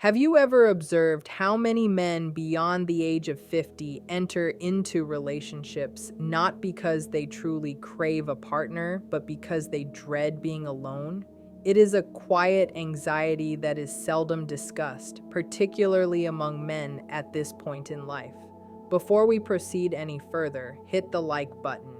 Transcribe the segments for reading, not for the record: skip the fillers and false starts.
Have you ever observed how many men beyond the age of 50 enter into relationships not because they truly crave a partner, but because they dread being alone? It is a quiet anxiety that is seldom discussed, particularly among men at this point in life. Before we proceed any further, hit the like button.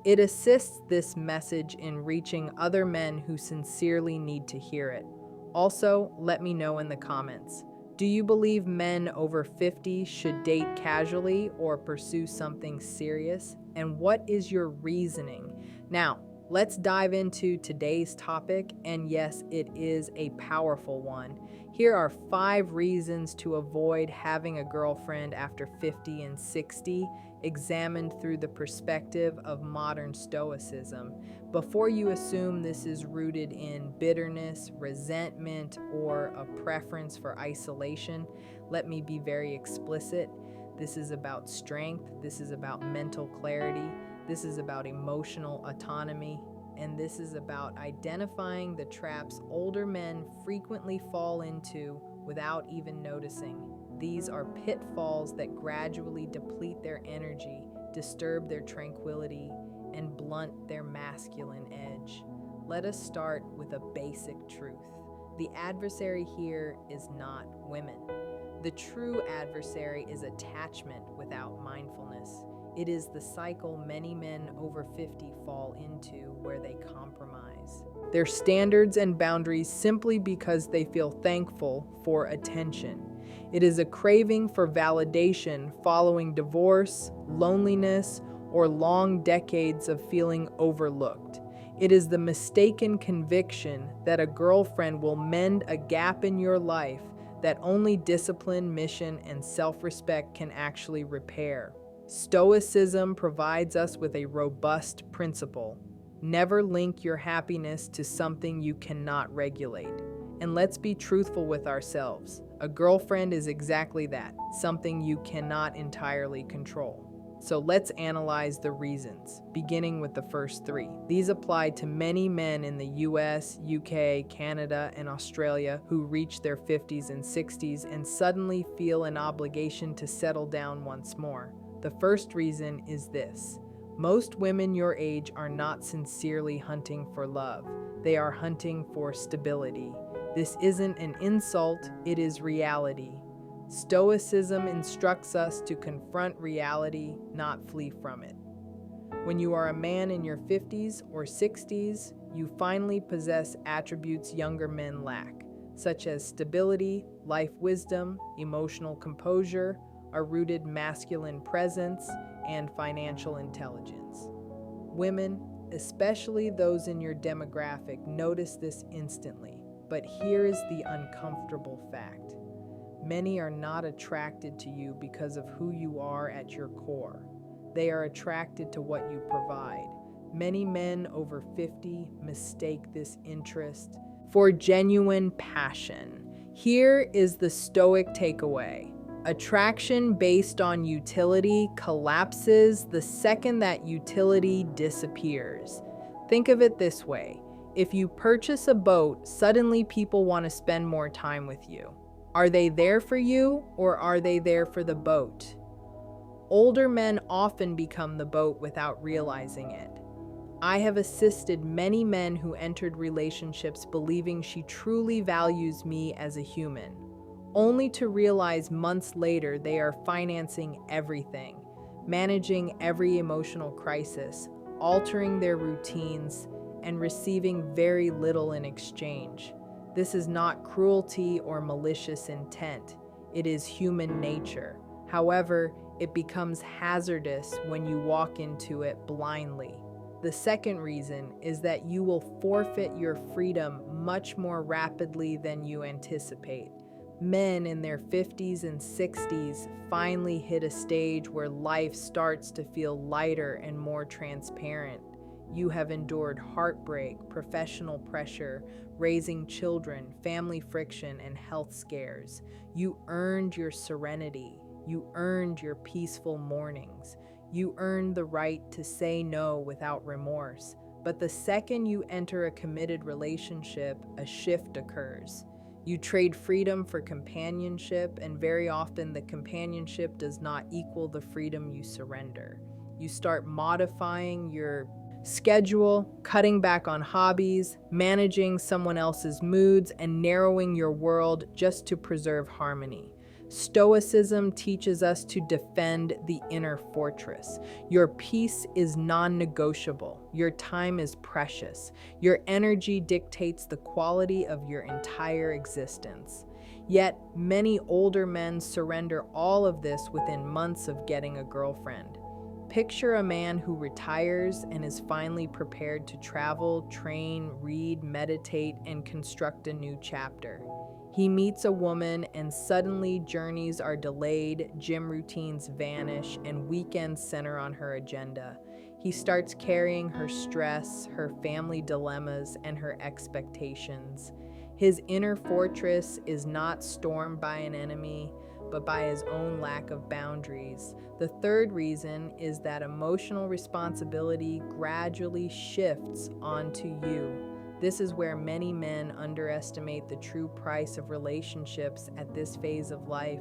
It assists this message in reaching other men who sincerely need to hear it. Also, let me know in the comments. Do you believe men over 50 should date casually or pursue something serious? And what is your reasoning? Now, let's dive into today's topic, and yes, it is a powerful one. Here are 5 reasons to avoid having a girlfriend after 50 and 60, examined through the perspective of modern stoicism. Before you assume this is rooted in bitterness, resentment, or a preference for isolation, let me be very explicit. This is about strength, this is about mental clarity, this is about emotional autonomy, and this is about identifying the traps older men frequently fall into without even noticing. These are pitfalls that gradually deplete their energy, disturb their tranquility, and blunt their masculine edge. Let us start with a basic truth. The adversary here is not women. The true adversary is attachment without mindfulness. It is the cycle many men over 50 fall into where they compromise their standards and boundaries simply because they feel thankful for attention. It is a craving for validation following divorce, loneliness, or long decades of feeling overlooked. It is the mistaken conviction that a girlfriend will mend a gap in your life that only discipline, mission, and self-respect can actually repair. Stoicism provides us with a robust principle. Never link your happiness to something you cannot regulate. And let's be truthful with ourselves. A girlfriend is exactly that, something you cannot entirely control. So let's analyze the reasons, beginning with the first 3. These apply to many men in the US, UK, Canada, and Australia who reach their 50s and 60s and suddenly feel an obligation to settle down once more. The first reason is this. Most women your age are not sincerely hunting for love. They are hunting for stability. This isn't an insult, it is reality. Stoicism instructs us to confront reality, not flee from it. When you are a man in your 50s or 60s, you finally possess attributes younger men lack, such as stability, life wisdom, emotional composure, a rooted masculine presence, and financial intelligence. Women, especially those in your demographic, notice this instantly. But here is the uncomfortable fact. Many are not attracted to you because of who you are at your core. They are attracted to what you provide. Many men over 50 mistake this interest for genuine passion. Here is the Stoic takeaway. Attraction based on utility collapses the second that utility disappears. Think of it this way. If you purchase a boat, suddenly people want to spend more time with you. Are they there for you, or are they there for the boat? Older men often become the boat without realizing it. I have assisted many men who entered relationships believing she truly values me as a human, only to realize months later they are financing everything, managing every emotional crisis, altering their routines, and receiving very little in exchange. This is not cruelty or malicious intent. It is human nature. However, it becomes hazardous when you walk into it blindly. The second reason is that you will forfeit your freedom much more rapidly than you anticipate. Men in their 50s and 60s finally hit a stage where life starts to feel lighter and more transparent. You have endured heartbreak, professional pressure, raising children, family friction, and health scares. You earned your serenity. You earned your peaceful mornings. You earned the right to say no without remorse. But the second you enter a committed relationship, a shift occurs. You trade freedom for companionship, and very often the companionship does not equal the freedom you surrender. You start modifying your schedule, cutting back on hobbies, managing someone else's moods, and narrowing your world just to preserve harmony. Stoicism teaches us to defend the inner fortress. Your peace is non-negotiable. Your time is precious. Your energy dictates the quality of your entire existence. Yet, many older men surrender all of this within months of getting a girlfriend. Picture a man who retires and is finally prepared to travel, train, read, meditate, and construct a new chapter. He meets a woman and suddenly journeys are delayed, gym routines vanish, and weekends center on her agenda. He starts carrying her stress, her family dilemmas, and her expectations. His inner fortress is not stormed by an enemy, but by his own lack of boundaries. The third reason is that emotional responsibility gradually shifts onto you. This is where many men underestimate the true price of relationships at this phase of life.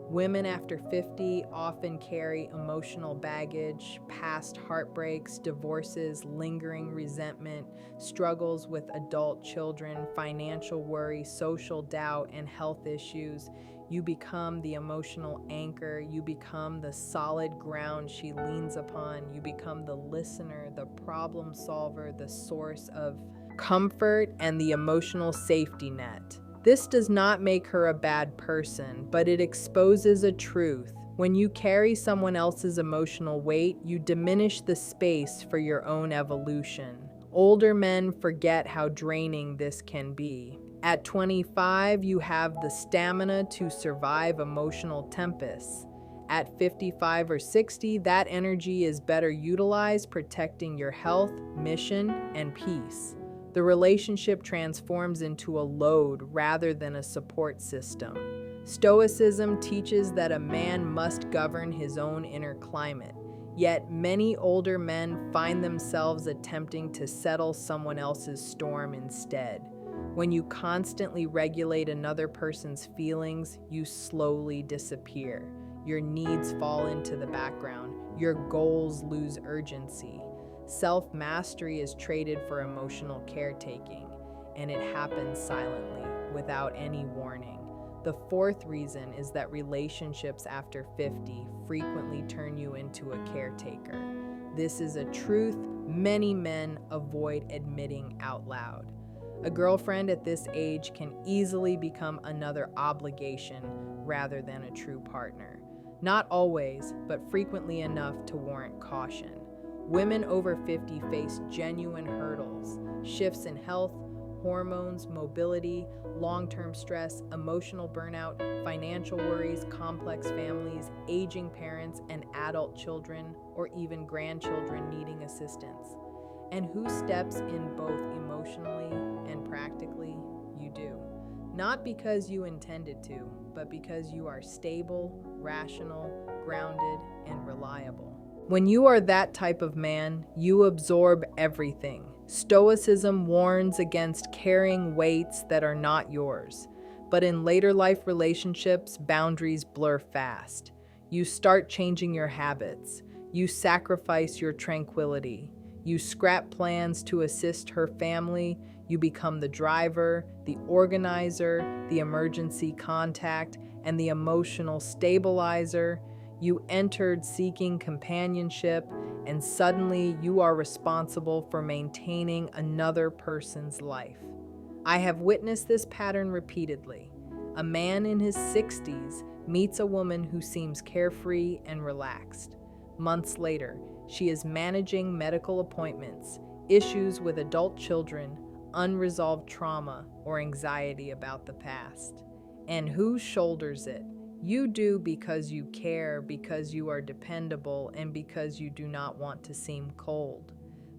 Women after 50 often carry emotional baggage, past heartbreaks, divorces, lingering resentment, struggles with adult children, financial worry, social doubt, and health issues. You become the emotional anchor. You become the solid ground she leans upon. You become the listener, the problem solver, the source of comfort, and the emotional safety net. This does not make her a bad person, but it exposes a truth. When you carry someone else's emotional weight, you diminish the space for your own evolution. Older men forget how draining this can be. At 25, you have the stamina to survive emotional tempests. At 55 or 60, that energy is better utilized protecting your health, mission, and peace. The relationship transforms into a load rather than a support system. Stoicism teaches that a man must govern his own inner climate, yet many older men find themselves attempting to settle someone else's storm instead. When you constantly regulate another person's feelings, you slowly disappear. Your needs fall into the background. Your goals lose urgency. Self-mastery is traded for emotional caretaking, and it happens silently, without any warning. The fourth reason is that relationships after 50 frequently turn you into a caretaker. This is a truth many men avoid admitting out loud. A girlfriend at this age can easily become another obligation rather than a true partner. Not always, but frequently enough to warrant caution. Women over 50 face genuine hurdles, shifts in health, hormones, mobility, long-term stress, emotional burnout, financial worries, complex families, aging parents, and adult children, or even grandchildren needing assistance. And who steps in both emotionally and practically? You do. Not because you intended to, but because you are stable, rational, grounded, and reliable. When you are that type of man, you absorb everything. Stoicism warns against carrying weights that are not yours. But in later life relationships, boundaries blur fast. You start changing your habits. You sacrifice your tranquility. You scrap plans to assist her family. You become the driver, the organizer, the emergency contact, and the emotional stabilizer. You entered seeking companionship, and suddenly you are responsible for maintaining another person's life. I have witnessed this pattern repeatedly. A man in his 60s meets a woman who seems carefree and relaxed. Months later, she is managing medical appointments, issues with adult children, unresolved trauma, or anxiety about the past. And who shoulders it? You do, because you care, because you are dependable, and because you do not want to seem cold.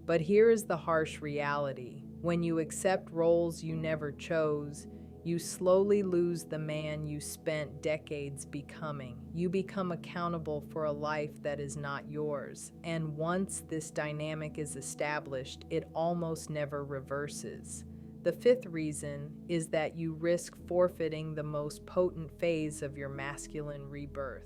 But here is the harsh reality. When you accept roles you never chose, you slowly lose the man you spent decades becoming. You become accountable for a life that is not yours. And once this dynamic is established, it almost never reverses. The fifth reason is that you risk forfeiting the most potent phase of your masculine rebirth.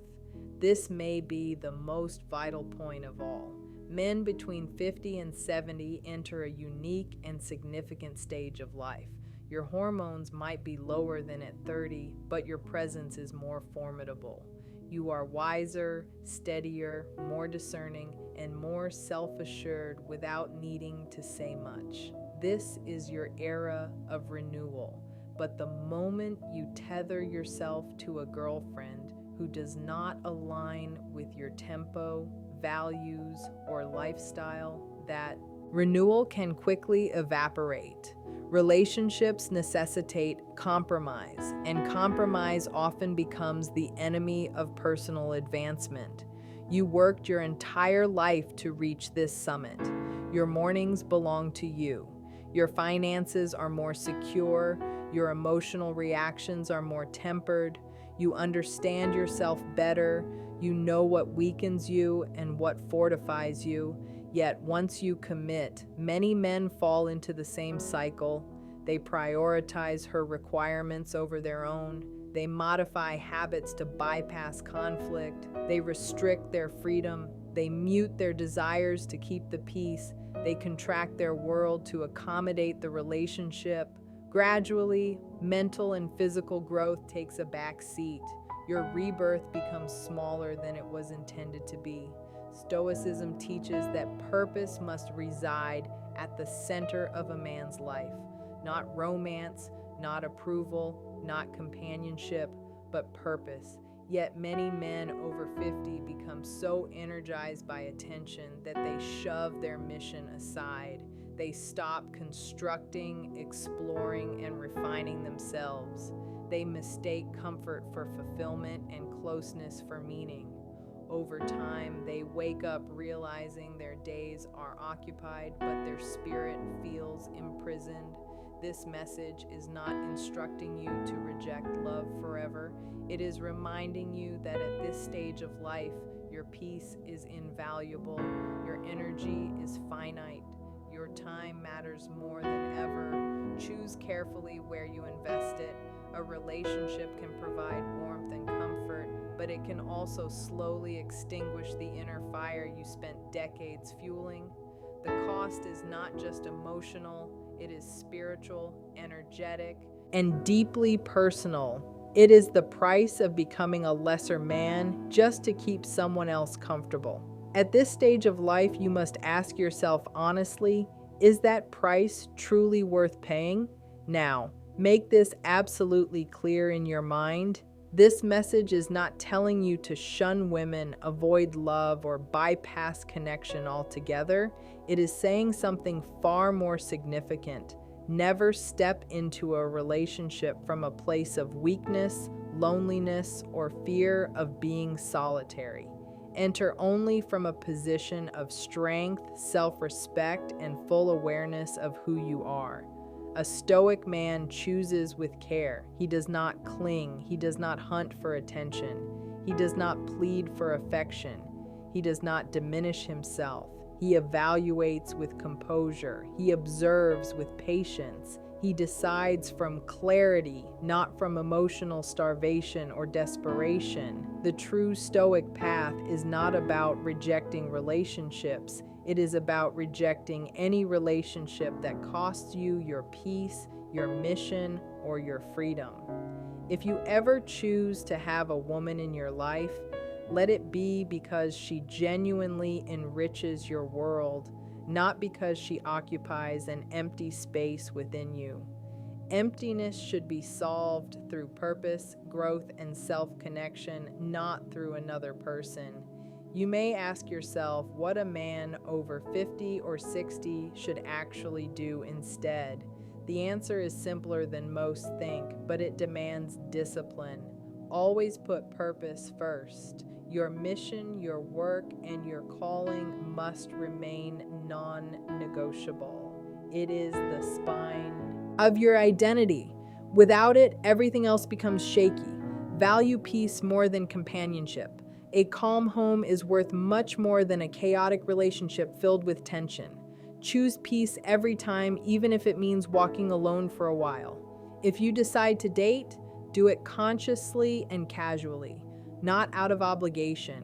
This may be the most vital point of all. Men between 50 and 70 enter a unique and significant stage of life. Your hormones might be lower than at 30, but your presence is more formidable. You are wiser, steadier, more discerning, and more self-assured without needing to say much. This is your era of renewal. But the moment you tether yourself to a girlfriend who does not align with your tempo, values, or lifestyle, that renewal can quickly evaporate. Relationships necessitate compromise, and compromise often becomes the enemy of personal advancement. You worked your entire life to reach this summit. Your mornings belong to you. Your finances are more secure. Your emotional reactions are more tempered. You understand yourself better. You know what weakens you and what fortifies you. Yet once you commit, many men fall into the same cycle. They prioritize her requirements over their own. They modify habits to bypass conflict. They restrict their freedom. They mute their desires to keep the peace. They contract their world to accommodate the relationship. Gradually, mental and physical growth takes a back seat. Your rebirth becomes smaller than it was intended to be. Stoicism teaches that purpose must reside at the center of a man's life. Not romance, not approval, not companionship, but purpose. Yet many men over 50 become so energized by attention that they shove their mission aside. They stop constructing, exploring, and refining themselves. They mistake comfort for fulfillment and closeness for meaning. Over time, they wake up realizing their days are occupied, but their spirit feels imprisoned. This message is not instructing you to reject love forever. It is reminding you that at this stage of life, your peace is invaluable, your energy is finite, your time matters more than ever. Choose carefully where you invest it. A relationship can provide warmth and comfort, but it can also slowly extinguish the inner fire you spent decades fueling. The cost is not just emotional, it is spiritual, energetic, and deeply personal. It is the price of becoming a lesser man just to keep someone else comfortable. At this stage of life, you must ask yourself honestly, is that price truly worth paying? Now, make this absolutely clear in your mind. This message is not telling you to shun women, avoid love, or bypass connection altogether. It is saying something far more significant. Never step into a relationship from a place of weakness, loneliness, or fear of being solitary. Enter only from a position of strength, self-respect, and full awareness of who you are. A stoic man chooses with care. He does not cling. He does not hunt for attention. He does not plead for affection. He does not diminish himself. He evaluates with composure. He observes with patience. He decides from clarity, not from emotional starvation or desperation. The true stoic path is not about rejecting relationships. It is about rejecting any relationship that costs you your peace, your mission, or your freedom. If you ever choose to have a woman in your life, let it be because she genuinely enriches your world, not because she occupies an empty space within you. Emptiness should be solved through purpose, growth, and self-connection, not through another person. You may ask yourself what a man over 50 or 60 should actually do instead. The answer is simpler than most think, but it demands discipline. Always put purpose first. Your mission, your work, and your calling must remain non-negotiable. It is the spine of your identity. Without it, everything else becomes shaky. Value peace more than companionship. A calm home is worth much more than a chaotic relationship filled with tension. Choose peace every time, even if it means walking alone for a while. If you decide to date, do it consciously and casually, not out of obligation.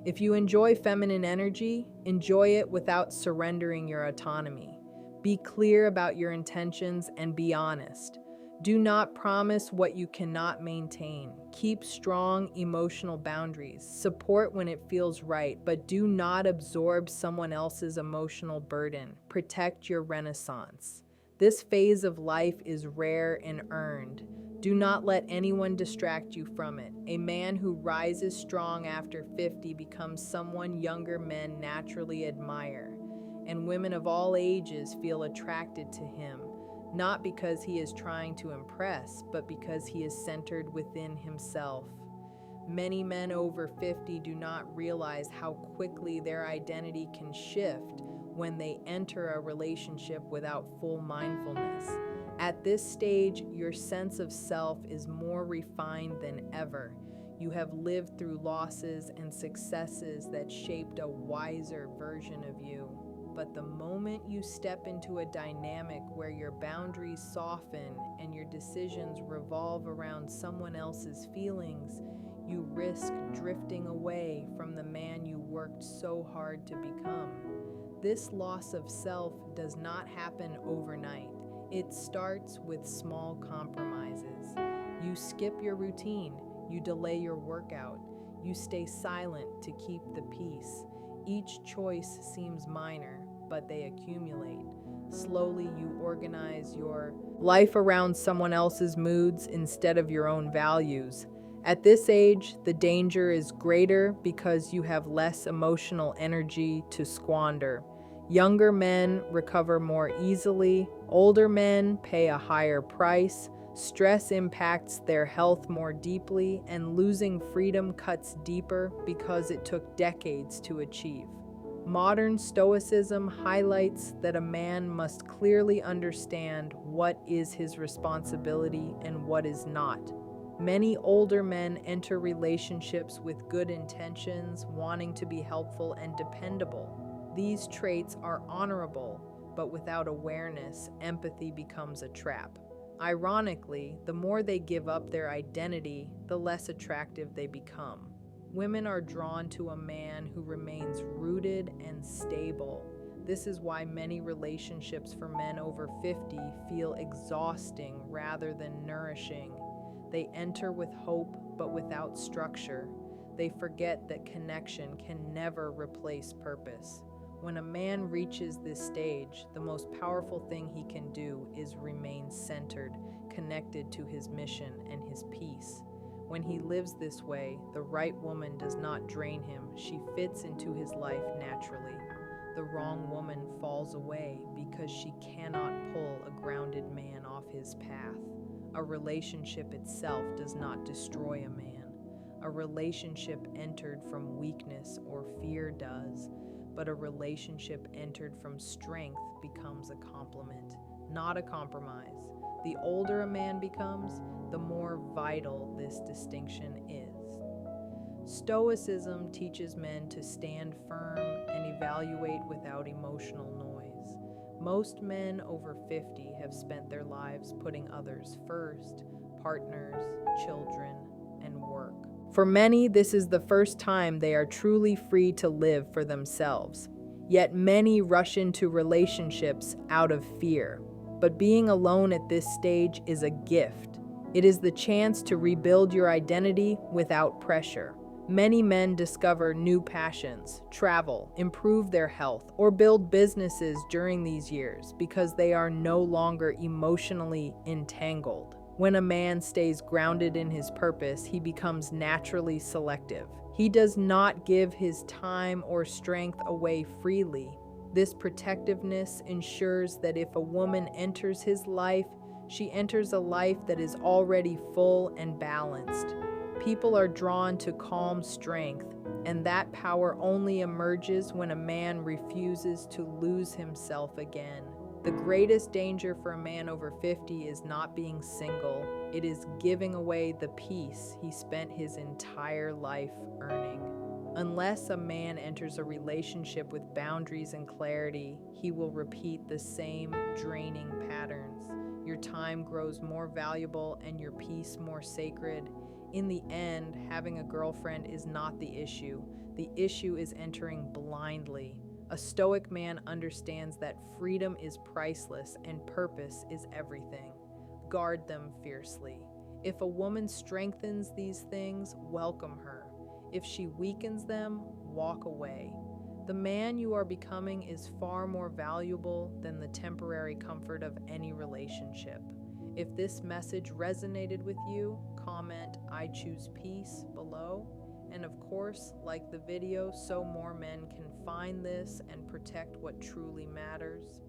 If you enjoy feminine energy, enjoy it without surrendering your autonomy. Be clear about your intentions and be honest. Do not promise what you cannot maintain. Keep strong emotional boundaries. Support when it feels right, but do not absorb someone else's emotional burden. Protect your renaissance. This phase of life is rare and earned. Do not let anyone distract you from it. A man who rises strong after 50 becomes someone younger men naturally admire, and women of all ages feel attracted to him, not because he is trying to impress, but because he is centered within himself. Many men over 50 do not realize how quickly their identity can shift when they enter a relationship without full mindfulness. At this stage, your sense of self is more refined than ever. You have lived through losses and successes that shaped a wiser version of you. But the moment you step into a dynamic where your boundaries soften and your decisions revolve around someone else's feelings, you risk drifting away from the man you worked so hard to become. This loss of self does not happen overnight. It starts with small compromises. You skip your routine, you delay your workout, you stay silent to keep the peace. Each choice seems minor, but they accumulate. Slowly, you organize your life around someone else's moods instead of your own values. At this age, the danger is greater because you have less emotional energy to squander. Younger men recover more easily, older men pay a higher price, stress impacts their health more deeply, and losing freedom cuts deeper because it took decades to achieve. Modern Stoicism highlights that a man must clearly understand what is his responsibility and what is not. Many older men enter relationships with good intentions, wanting to be helpful and dependable. These traits are honorable, but without awareness, empathy becomes a trap. Ironically, the more they give up their identity, the less attractive they become. Women are drawn to a man who remains rooted and stable. This is why many relationships for men over 50 feel exhausting rather than nourishing. They enter with hope, but without structure. They forget that connection can never replace purpose. When a man reaches this stage, the most powerful thing he can do is remain centered, connected to his mission and his peace. When he lives this way, the right woman does not drain him, she fits into his life naturally. The wrong woman falls away because she cannot pull a grounded man off his path. A relationship itself does not destroy a man. A relationship entered from weakness or fear does, but a relationship entered from strength becomes a complement, not a compromise. The older a man becomes, the more vital this distinction is. Stoicism teaches men to stand firm and evaluate without emotional noise. Most men over 50 have spent their lives putting others first: partners, children, and work. For many, this is the first time they are truly free to live for themselves. Yet many rush into relationships out of fear. But being alone at this stage is a gift. It is the chance to rebuild your identity without pressure. Many men discover new passions, travel, improve their health, or build businesses during these years because they are no longer emotionally entangled. When a man stays grounded in his purpose, he becomes naturally selective. He does not give his time or strength away freely. This protectiveness ensures that if a woman enters his life, she enters a life that is already full and balanced. People are drawn to calm strength, and that power only emerges when a man refuses to lose himself again. The greatest danger for a man over 50 is not being single. It is giving away the peace he spent his entire life earning. Unless a man enters a relationship with boundaries and clarity, he will repeat the same draining patterns. Your time grows more valuable and your peace more sacred. In the end, having a girlfriend is not the issue. The issue is entering blindly. A stoic man understands that freedom is priceless and purpose is everything. Guard them fiercely. If a woman strengthens these things, welcome her. If she weakens them, walk away. The man you are becoming is far more valuable than the temporary comfort of any relationship. If this message resonated with you, comment "I choose peace" below. And of course, like the video so more men can find this and protect what truly matters.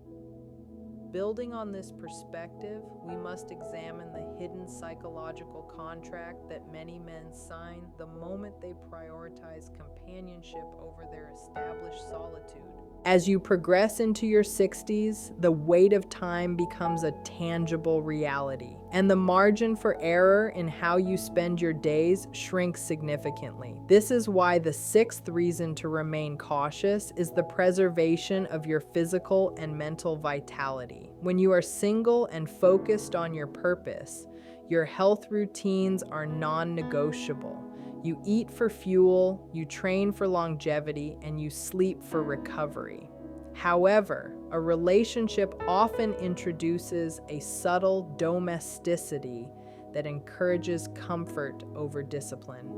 Building on this perspective, we must examine the hidden psychological contract that many men sign the moment they prioritize companionship over their established solitude. As you progress into your 60s, the weight of time becomes a tangible reality, and the margin for error in how you spend your days shrinks significantly. This is why the sixth reason to remain cautious is the preservation of your physical and mental vitality. When you are single and focused on your purpose, your health routines are non-negotiable. You eat for fuel, you train for longevity, and you sleep for recovery. However, a relationship often introduces a subtle domesticity that encourages comfort over discipline.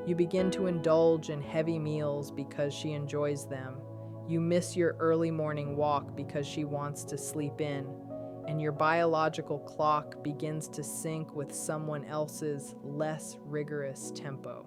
You begin to indulge in heavy meals because she enjoys them. You miss your early morning walk because she wants to sleep in. And your biological clock begins to sync with someone else's less rigorous tempo.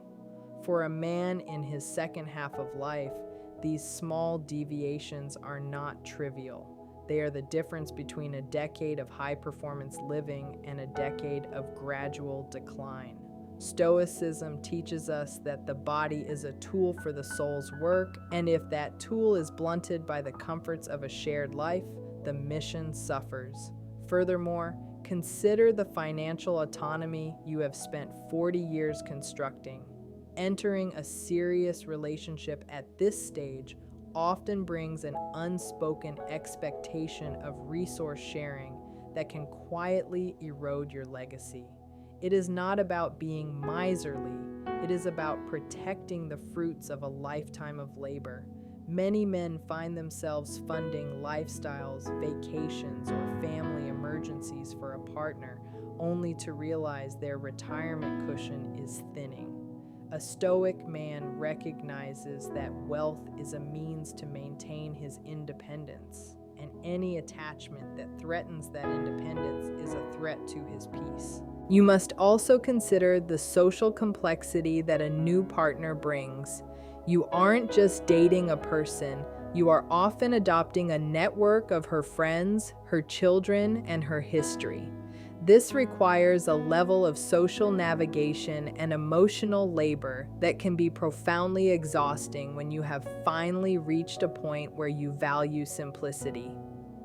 For a man in his second half of life, these small deviations are not trivial. They are the difference between a decade of high-performance living and a decade of gradual decline. Stoicism teaches us that the body is a tool for the soul's work, and if that tool is blunted by the comforts of a shared life, the mission suffers. Furthermore, consider the financial autonomy you have spent 40 years constructing. Entering a serious relationship at this stage often brings an unspoken expectation of resource sharing that can quietly erode your legacy. It is not about being miserly, it is about protecting the fruits of a lifetime of labor. Many men find themselves funding lifestyles, vacations, or family emergencies for a partner, only to realize their retirement cushion is thinning. A stoic man recognizes that wealth is a means to maintain his independence, and any attachment that threatens that independence is a threat to his peace. You must also consider the social complexity that a new partner brings. You aren't just dating a person, you are often adopting a network of her friends, her children, and her history. This requires a level of social navigation and emotional labor that can be profoundly exhausting when you have finally reached a point where you value simplicity.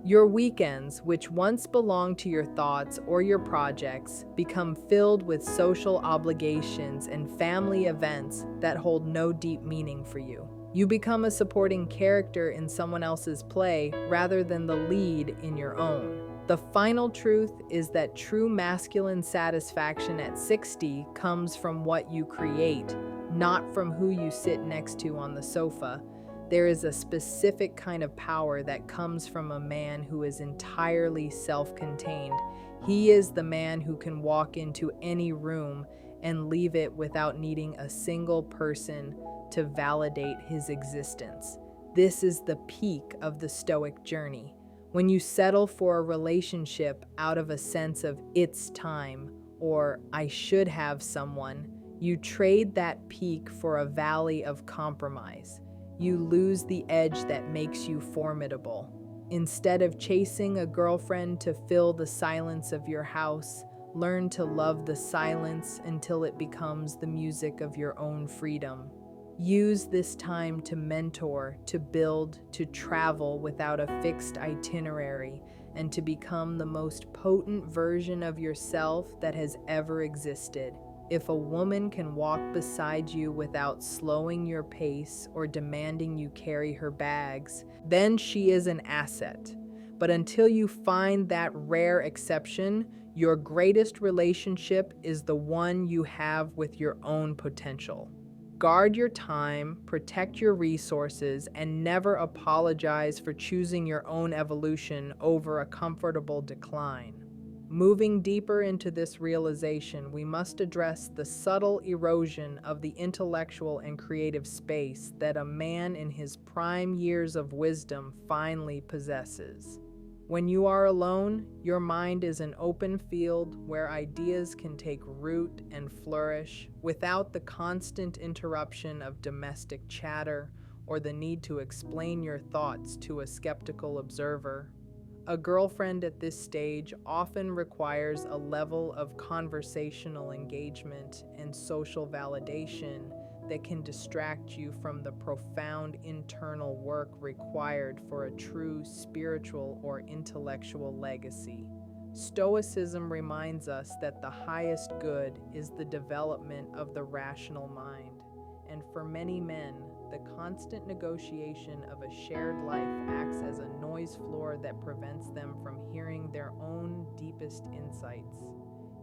Your weekends, which once belonged to your thoughts or your projects, become filled with social obligations and family events that hold no deep meaning for you. You become a supporting character in someone else's play rather than the lead in your own. The final truth is that true masculine satisfaction at 60 comes from what you create, not from who you sit next to on the sofa. There is a specific kind of power that comes from a man who is entirely self-contained. He is the man who can walk into any room and leave it without needing a single person to validate his existence. This is the peak of the Stoic journey. When you settle for a relationship out of a sense of "it's time" or "I should have someone," you trade that peak for a valley of compromise. You lose the edge that makes you formidable. Instead of chasing a girlfriend to fill the silence of your house, learn to love the silence until it becomes the music of your own freedom. Use this time to mentor, to build, to travel without a fixed itinerary, and to become the most potent version of yourself that has ever existed. If a woman can walk beside you without slowing your pace or demanding you carry her bags, then she is an asset. But until you find that rare exception, your greatest relationship is the one you have with your own potential. Guard your time, protect your resources, and never apologize for choosing your own evolution over a comfortable decline. Moving deeper into this realization, we must address the subtle erosion of the intellectual and creative space that a man in his prime years of wisdom finally possesses. When you are alone, your mind is an open field where ideas can take root and flourish without the constant interruption of domestic chatter or the need to explain your thoughts to a skeptical observer. A girlfriend at this stage often requires a level of conversational engagement and social validation that can distract you from the profound internal work required for a true spiritual or intellectual legacy. Stoicism reminds us that the highest good is the development of the rational mind, and for many men, the constant negotiation of a shared life acts as a noise floor that prevents them from hearing their own deepest insights.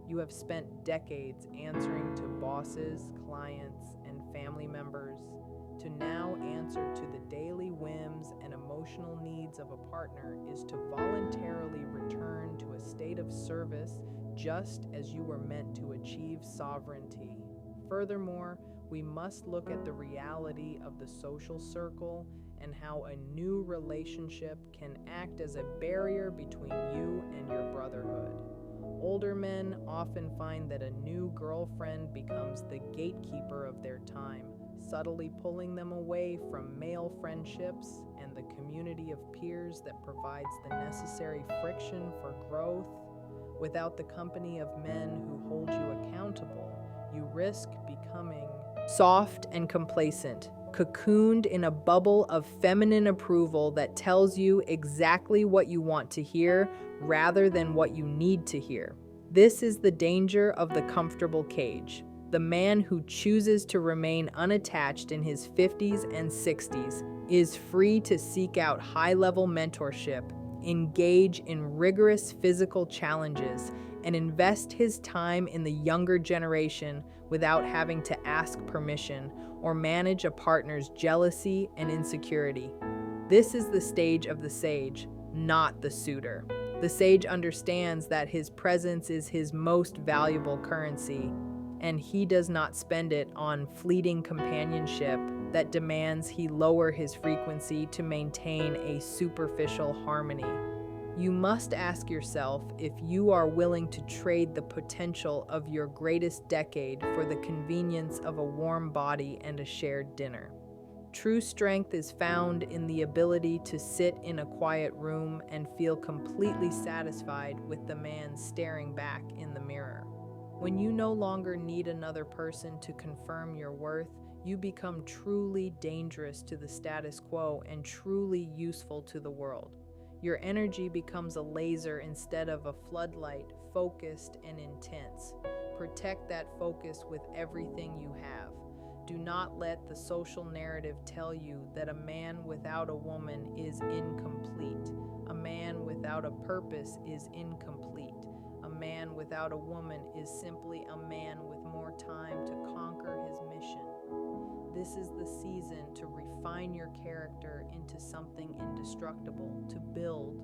You have spent decades answering to bosses, clients, and family members. To now answer to the daily whims and emotional needs of a partner is to voluntarily return to a state of service just as you were meant to achieve sovereignty. Furthermore, we must look at the reality of the social circle and how a new relationship can act as a barrier between you and your brotherhood. Older men often find that a new girlfriend becomes the gatekeeper of their time, subtly pulling them away from male friendships and the community of peers that provides the necessary friction for growth. Without the company of men who hold you accountable, you risk becoming soft and complacent, cocooned in a bubble of feminine approval that tells you exactly what you want to hear rather than what you need to hear. This is the danger of the comfortable cage. The man who chooses to remain unattached in his 50s and 60s is free to seek out high-level mentorship, engage in rigorous physical challenges, and invest his time in the younger generation without having to ask permission or manage a partner's jealousy and insecurity. This is the stage of the sage, not the suitor. The sage understands that his presence is his most valuable currency, and he does not spend it on fleeting companionship that demands he lower his frequency to maintain a superficial harmony. You must ask yourself if you are willing to trade the potential of your greatest decade for the convenience of a warm body and a shared dinner. True strength is found in the ability to sit in a quiet room and feel completely satisfied with the man staring back in the mirror. When you no longer need another person to confirm your worth, you become truly dangerous to the status quo and truly useful to the world. Your energy becomes a laser instead of a floodlight, focused and intense. Protect that focus with everything you have. Do not let the social narrative tell you that a man without a woman is incomplete. A man without a purpose is incomplete. A man without a woman is simply a man with more time to conquer his mission. This is the season to refine your character into something indestructible, to build